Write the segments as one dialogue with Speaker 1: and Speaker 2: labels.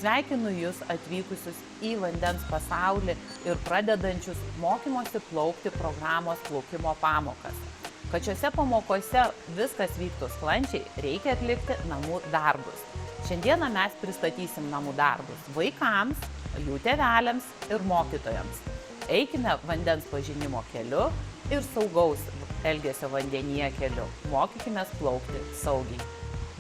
Speaker 1: Sveikinu Jūs atvykusius į vandens pasaulį ir pradedančius mokymosi plaukti programos plaukimo pamokas. Kad šiuose pamokose viskas vyktų sklandžiai, reikia atlikti namų darbus. Šiandieną mes pristatysim namų darbus vaikams, jų tėveliams ir mokytojams. Eikime vandens pažinimo keliu ir saugaus elgesio vandenyje keliu. Mokykimės plaukti saugiai.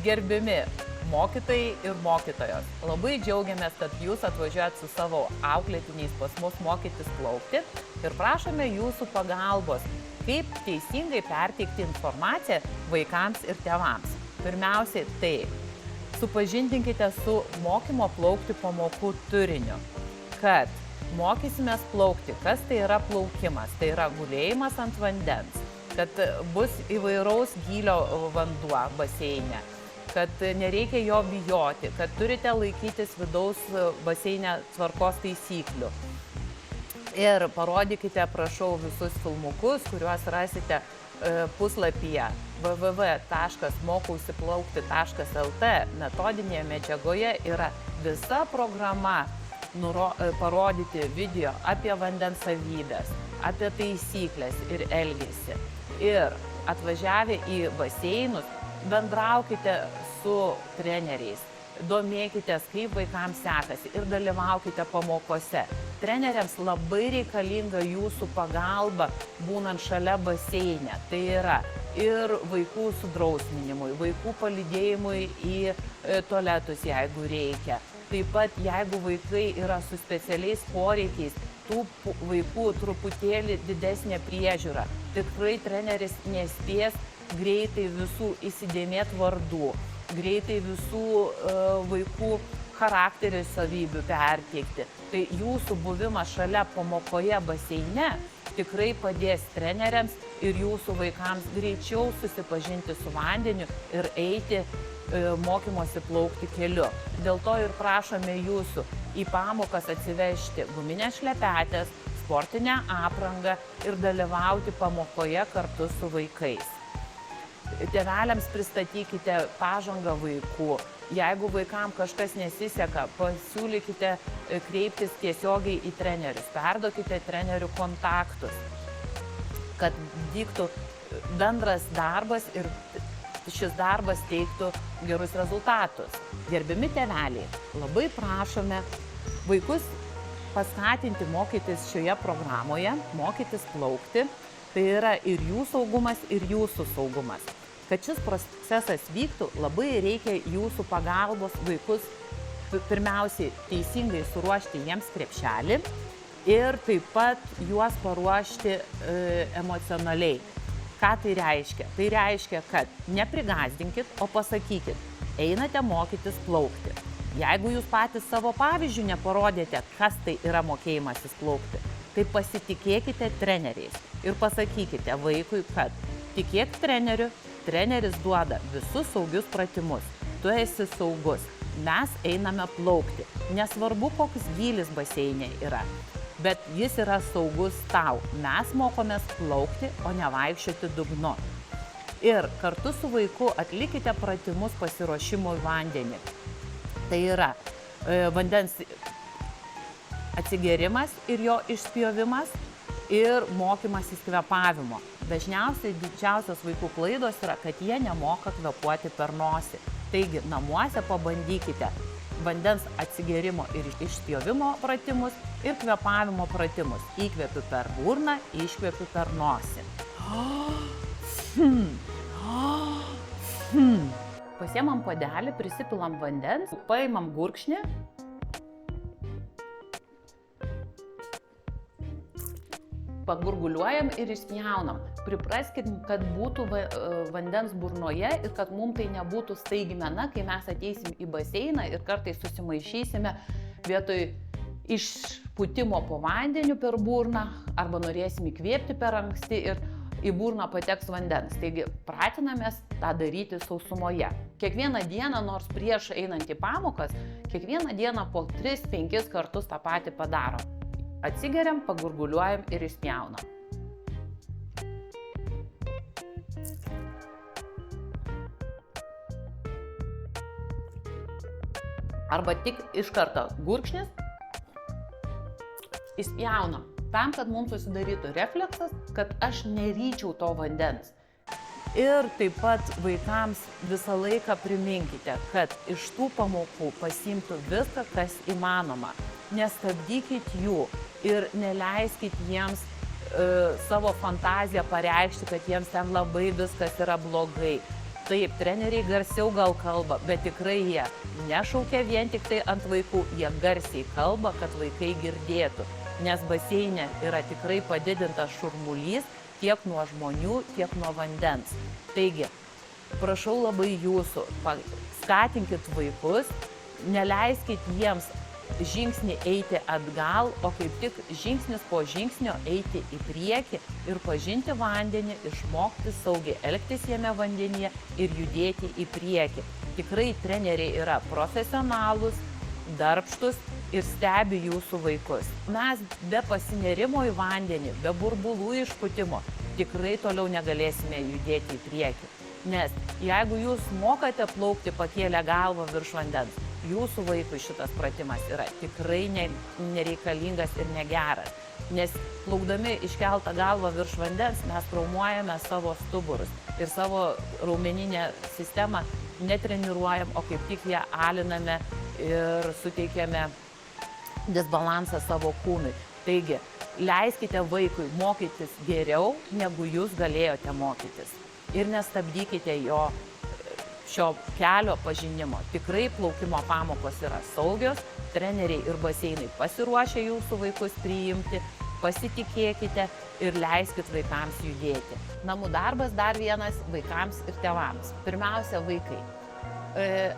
Speaker 1: Gerbiami mokytojai ir mokytojos, labai džiaugiamės, kad Jūs atvažiuojat su savo auklėtiniais pas mus mokytis plaukti ir prašome Jūsų pagalbos, kaip teisingai perteikti informaciją vaikams ir tėvams. Pirmiausiai tai, supažindinkite su mokymo plaukti pamokų turiniu, kad mokysimės plaukti, kas tai yra plaukimas, tai yra gulėjimas ant vandens, kad bus įvairaus gylio vanduo baseine, kad nereikia jo bijoti, kad turite laikytis vidaus baseine tvarkos taisyklių. Ir parodykite, prašau, visus filmukus, kuriuos rasite puslapyje www.mokausiplaukti.lt. Metodinėje medžiagoje yra visa programa parodyti video apie vandens savybes, apie taisyklės ir elgesį. Ir atvažiavę į baseinus, bendraukite su treneriais, domėkitės, kaip vaikams sekasi ir dalyvaukite pamokose. Treneriams labai reikalinga Jūsų pagalba, būnant šalia baseine. Tai yra ir vaikų sudrausminimui, vaikų palydėjimui į tualetus, jeigu reikia. Taip pat, jeigu vaikai yra su specialiais poreikiais, tų vaikų truputėlį didesnė priežiūra. Tikrai treneris nespės greitai visų įsidėmėt vardų, greitai visų vaikų charakterio savybių perteikti. Tai Jūsų buvimas šalia pamokoje baseine tikrai padės treneriams ir Jūsų vaikams greičiau susipažinti su vandeniu ir eiti mokymosi plaukti keliu. Dėl to ir prašome Jūsų į pamokas atsivežti guminės šlepetės, sportinę aprangą ir dalyvauti pamokoje kartu su vaikais. Tėveliams pristatykite pažangą vaikų. Jeigu vaikams kažkas nesiseka, pasiūlykite kreiptis tiesiogiai į trenerius. Perduokite trenerių kontaktus, kad vyktų bendras darbas ir šis darbas teiktų gerus rezultatus. Gerbiami tėveliai, labai prašome vaikus paskatinti mokytis šioje programoje, mokytis plaukti. Tai yra ir jų saugumas, ir Jūsų saugumas. Kad šis procesas vyktų, labai reikia Jūsų pagalbos vaikus pirmiausiai teisingai suruošti jiems krepšelį ir taip pat juos paruošti emocionaliai. Ką tai reiškia? Tai reiškia, kad neprigąsdinkit, o pasakykit, einate mokytis plaukti. Jeigu Jūs patys savo pavyzdžių neparodėte, kas tai yra mokėjimasis plaukti, tai pasitikėkite treneriais ir pasakykite vaikui, kad tikėk treneriu, treneris duoda visus saugius pratimus, tu esi saugus, mes einame plaukti. Nesvarbu, koks gylis baseine yra, bet jis yra saugus tau. Mes mokomės plaukti, o ne vaikščioti dugnu. Ir kartu su vaiku atlikite pratimus pasiruošimo į vandenį. Tai yra vandens atsigėrimas ir jo išspjovimas ir mokymasis kvėpavimo. Dažniausiai didžiausios vaikų klaidos yra, kad jie nemoka kvėpuoti per nosį. Taigi, namuose pabandykite vandens atsigėrimo ir išspjovimo pratimus ir kvėpavimo pratimus. Įkvepiu per burną, iškvepiu per nosį. Pasiemam puodelį, prisipilam vandens, paimam gurkšnį. Pagurguliuojam ir išspjaunam. Pripraskim, kad būtų vandens burnoje ir kad mums tai nebūtų staigmena, kai mes ateisim į baseiną ir kartais susimaišysime vietoj išpūtimo po vandeniu per burną arba norėsim įkvėpti per anksti ir į burną pateks vandens. Taigi pratinamės tą daryti sausumoje. Kiekvieną dieną, nors prieš einant į pamokas, kiekvieną dieną po 3-5 kartus tą patį padarom. Atsigeriam, pagurguliuojam ir išspjaunam. arba tik iš karto gurkšnis, įspjaunam, tam, kad mums susidarytų refleksas, kad aš neryčiau to vandens. Ir taip pat vaikams visą laiką priminkite, kad iš tų pamokų pasiimtų viską, kas įmanoma. Nestabdykit jų ir neleiskit jiems savo fantaziją pareikšti, kad jiems ten labai viskas yra blogai. Taip, treneriai garsiau gal kalba, bet tikrai jie nešaukia vien tik tai ant vaikų, jie garsiai kalba, kad vaikai girdėtų. Nes baseine yra tikrai padidintas šurmulys tiek nuo žmonių, tiek nuo vandens. Taigi, prašau labai jūsų, skatinkit vaikus, neleiskit jiems žingsnį eiti atgal, o kaip tik žingsnis po žingsnio eiti į priekį ir pažinti vandenį, išmokti saugiai elgtis jame vandenyje ir judėti į priekį. Tikrai treneriai yra profesionalūs, darbštus ir stebi jūsų vaikus. Mes be pasinerimo į vandenį, be burbulų išpūtimo tikrai toliau negalėsime judėti į priekį. Nes jeigu jūs mokate plaukti pakėlę galvą virš vandens, jūsų vaikui šitas pratimas yra tikrai nereikalingas ir negeras. Nes plaukdami iškeltą galvą virš vandens mes traumuojame savo stuburus ir savo raumeninę sistemą netreniruojam, o kaip tik ją aliname ir suteikiame disbalansą savo kūnui. Taigi, leiskite vaikui mokytis geriau, negu jūs galėjote mokytis. Ir nestabdykite jo šio kelio pažinimo. Tikrai plaukimo pamokos yra saugios, treneriai ir baseinai pasiruošę jūsų vaikus priimti, pasitikėkite ir leiskit vaikams judėti. Namų darbas dar vienas vaikams ir tėvams. Pirmiausia, vaikai.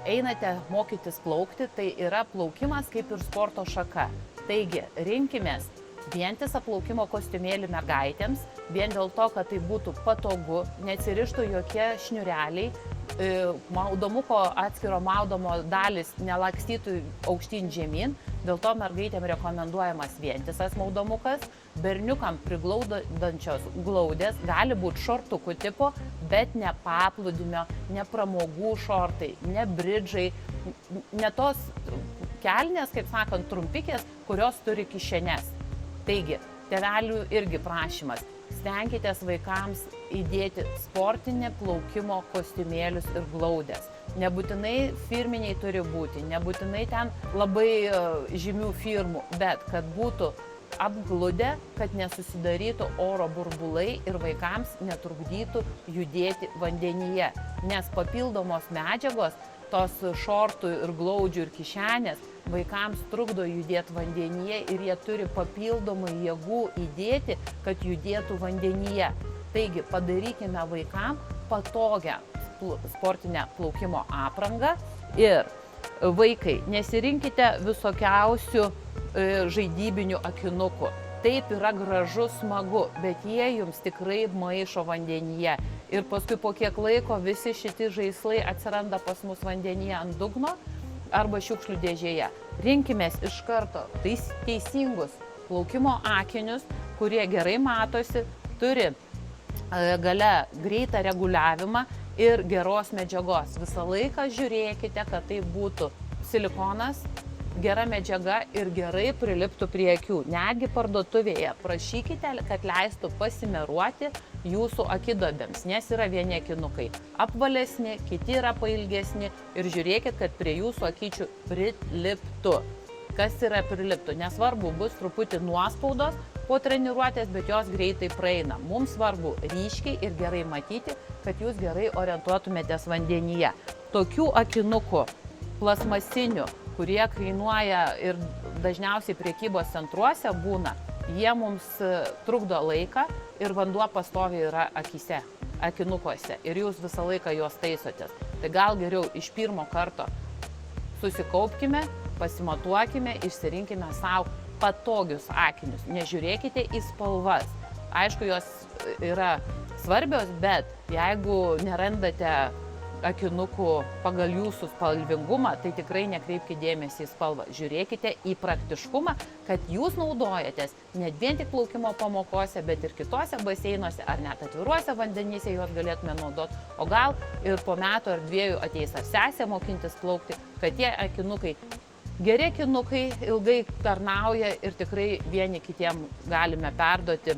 Speaker 1: Einate mokytis plaukti, tai yra plaukimas kaip ir sporto šaka. Taigi, rinkimės vientisą plaukimo kostiumėlį mergaitėms, vien dėl to, kad tai būtų patogu, neatsirištų jokie šniureliai, maudomuko atskiro maudomo dalis nelakstytų aukštyn žemyn, dėl to mergaitėm rekomenduojamas vientisas maudomukas, berniukam priglaudančios glaudės gali būti šortukų tipo, bet ne paplūdimio, ne pramogų šortai, ne bridžai, ne tos kelnės, kaip sakant, trumpikės, kurios turi kišenes. Taigi, tėvelių irgi prašymas. Stenkitės vaikams įdėti sportinį plaukimo kostiumėlius ir glaudės. Nebūtinai firminiai turi būti, nebūtinai ten labai žymių firmų, bet kad būtų apgludę, kad nesusidarytų oro burbulai ir vaikams netrukdytų judėti vandenyje. Nes papildomos medžiagos, tos šortų ir glaudžių ir kišenės, vaikams trukdo judėti vandenyje ir jie turi papildomai jėgų įdėti, kad judėtų vandenyje. Taigi padarykime vaikams patogią sportinę plaukimo aprangą ir vaikai, nesirinkite visokiausių žaidybinių akinukų. Taip yra gražu, smagu, bet jie jums tikrai maišo vandenyje. Ir paskui po kiek laiko visi šitie žaislai atsiranda pas mus vandenyje ant dugno arba šiukšlių dėžėje. Rinkimės iš karto teisingus plaukimo akinius, kurie gerai matosi, turi gale greitą reguliavimą ir geros medžiagos. Visą laiką žiūrėkite, kad tai būtų silikonas, gera medžiaga ir gerai priliptų prie akių. Netgi parduotuvėje prašykite, kad leistų pasimeruoti jūsų akidobėms, nes yra vieni akinukai apvalesni, kiti yra pailgesni ir žiūrėkit, kad prie jūsų akyčių priliptų. Kas yra priliptų? Nesvarbu, bus truputį nuospaudos po treniruotės, bet jos greitai praeina. Mums svarbu ryškiai ir gerai matyti, kad jūs gerai orientuotumėtės vandenyje. Tokių akinukų plasmasinių, kurie kainuoja ir dažniausiai prekybos centruose būna, jie mums trukdo laiką ir vanduo pastoviai yra akyse, akinukuose ir jūs visą laiką juos taisotės. Tai gal geriau iš pirmo karto susikaupkime, pasimatuokime, išsirinkime savo patogius akinius. Nežiūrėkite į spalvas. Aišku, jos yra svarbios, bet jeigu nerandate akinukų pagal jūsų spalvingumą, tai tikrai nekreipkite dėmesį į spalvą. Žiūrėkite į praktiškumą, kad jūs naudojatės ne vien tik plaukimo pamokose, bet ir kitose baseinuose ar net atviruose vandenyse juos galėtume naudoti. O gal ir po metų ar 2 ateis ar sesė mokintis plaukti, kad tie akinukai, geri akinukai ilgai tarnauja ir tikrai vieni kitiem galime perduoti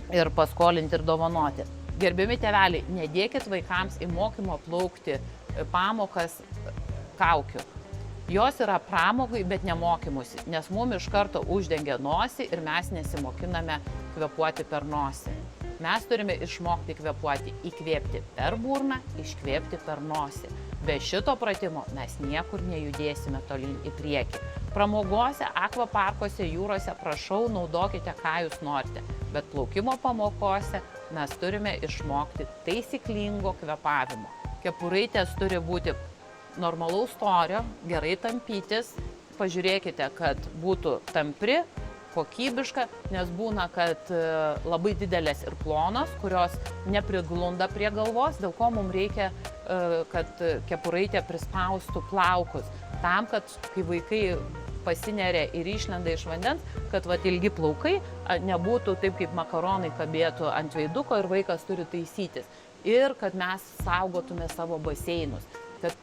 Speaker 1: ir paskolinti ir dovanoti. Gerbiami tėveliai, nedėkit vaikams į mokymo plaukti pamokas kaukių. Jos yra pramogai, bet nemokymusi, nes mum iš karto uždengia nosį ir mes nesimokiname kvėpuoti per nosį. Mes turime išmokti kvėpuoti, įkvėpti per burną, iškvėpti per nosį. Be šito pratimo mes niekur nejudėsime tolyn į priekį. Pramogose, akvaparkuose, jūrose, prašau, naudokite, ką jūs norite. Bet plaukimo pamokose mes turime išmokti taisyklingo kvėpavimo. Kepuraitės turi būti normalaus storio, gerai tampytis. Pažiūrėkite, kad būtų tampri, kokybiška, nes būna, kad labai didelės ir plonos, kurios nepriglunda prie galvos, dėl ko mums reikia, kad kepuraitė prispaustų plaukus. Tam, kad kai vaikai pasineria ir išlenda iš vandens, kad ilgi plaukai nebūtų taip, kaip makaronai kabėtų ant veiduko ir vaikas turi taisytis. Ir kad mes saugotume savo baseinus. Kad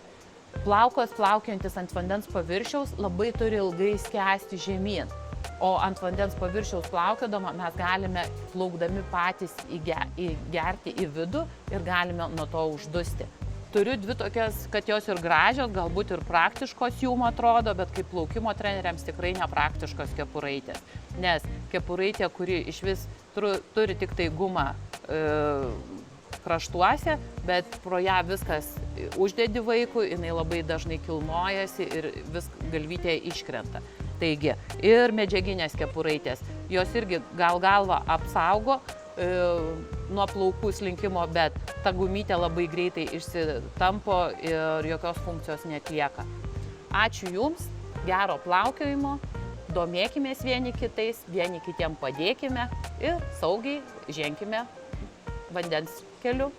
Speaker 1: plaukas plaukiantis ant vandens paviršiaus labai turi ilgai skęsti žemyn. O ant vandens paviršiaus plaukiodama mes galime plaukdami patys įgerti į vidų ir galime nuo to uždusti. Turiu 2 tokias, kad jos ir gražios, galbūt ir praktiškos jum atrodo, bet kaip plaukimo treneriams tikrai nepraktiškos kepuraitės. Nes kepuraitė, kuri iš vis turi tik tai gumą kraštuose, bet pro ją viskas uždedi vaikui, jinai labai dažnai kilnojasi ir vis galvytė iškrenta. Taigi, ir medžiaginės kepuraitės, jos irgi galvą apsaugo nuo plaukų slinkimo, bet ta gumytė labai greitai išsitampo ir jokios funkcijos neatlieka. Ačiū Jums, gero plaukiojimo, domėkimės vieni kitais, vieni kitiem padėkime ir saugiai ženkime vandens keliu.